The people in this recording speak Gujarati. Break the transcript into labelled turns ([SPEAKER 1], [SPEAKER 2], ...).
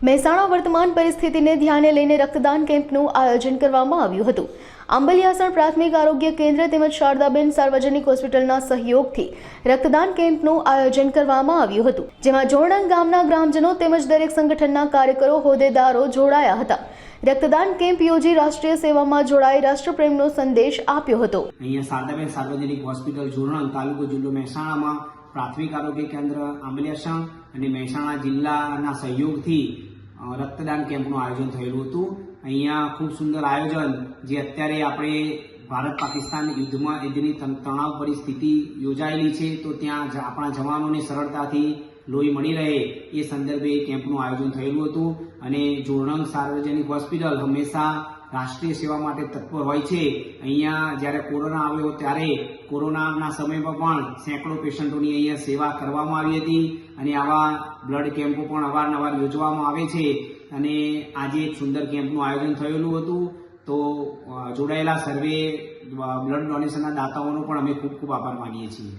[SPEAKER 1] મહેસાણા વર્તમાન પરિસ્થિતિને ધ્યાને લઈને રક્તદાન કેમ્પનું આયોજન કરવામાં આવ્યું હતું। આંબલિયાસણ પ્રાથમિક આરોગ્ય કેન્દ્ર તેમજ શારદાબેન સાર્વજનિક હોસ્પિટલના સહયોગથી રક્તદાન કેમ્પનું આયોજન કરવામાં આવ્યું હતું, જેમાં જોરણંગ ગામના ગ્રામજનો તેમજ દરેક સંગઠનના કાર્યકરો હોદ્દેદારો જોડાયા હતા। રક્તદાન કેમ્પ યોજી રાષ્ટ્રીય સેવામાં જોડાઈ રાષ્ટ્રપ્રેમનો સંદેશ આપ્યો હતો।
[SPEAKER 2] અહીંયા શારદાબેન સાર્વજનિક હોસ્પિટલ જોરણંગ તાલુકો જિલ્લો મહેસાણામાં પ્રાથમિક આરોગ્ય કેન્દ્ર આંબલિયાસણ અને મહેસાણા જિલ્લાના સહયોગથી રક્તદાન કેમ્પનું આયોજન થયેલું હતું। અહીંયા ખૂબ સુંદર આયોજન જે અત્યારે આપણે ભારત પાકિસ્તાન યુદ્ધની તણાવ પરિસ્થિતિ યોજાયેલી છે, તો ત્યાં આપણા જવાનોને સરળતાથી લોહી મળી રહે એ સંદર્ભે કેમ્પનું આયોજન થયેલું હતું। અને જોરણંગ સાર્વજનિક હોસ્પિટલ હંમેશા રાષ્ટ્રીય સેવા માટે તત્પર હોય છે। અહીંયા જ્યારે કોરોના આવ્યો ત્યારે કોરોનાના સમયમાં પણ સેંકડો પેશન્ટોની અહીંયા સેવા કરવામાં આવી હતી અને આવા બ્લડ કેમ્પો પણ અવારનવાર યોજવામાં આવે છે અને આજે એક સુંદર કેમ્પનું આયોજન થયેલું હતું। તો જોડાયેલા સર્વે બ્લડ ડોનેશનના દાતાઓનો પણ અમે ખૂબ ખૂબ આભાર માનીએ છીએ।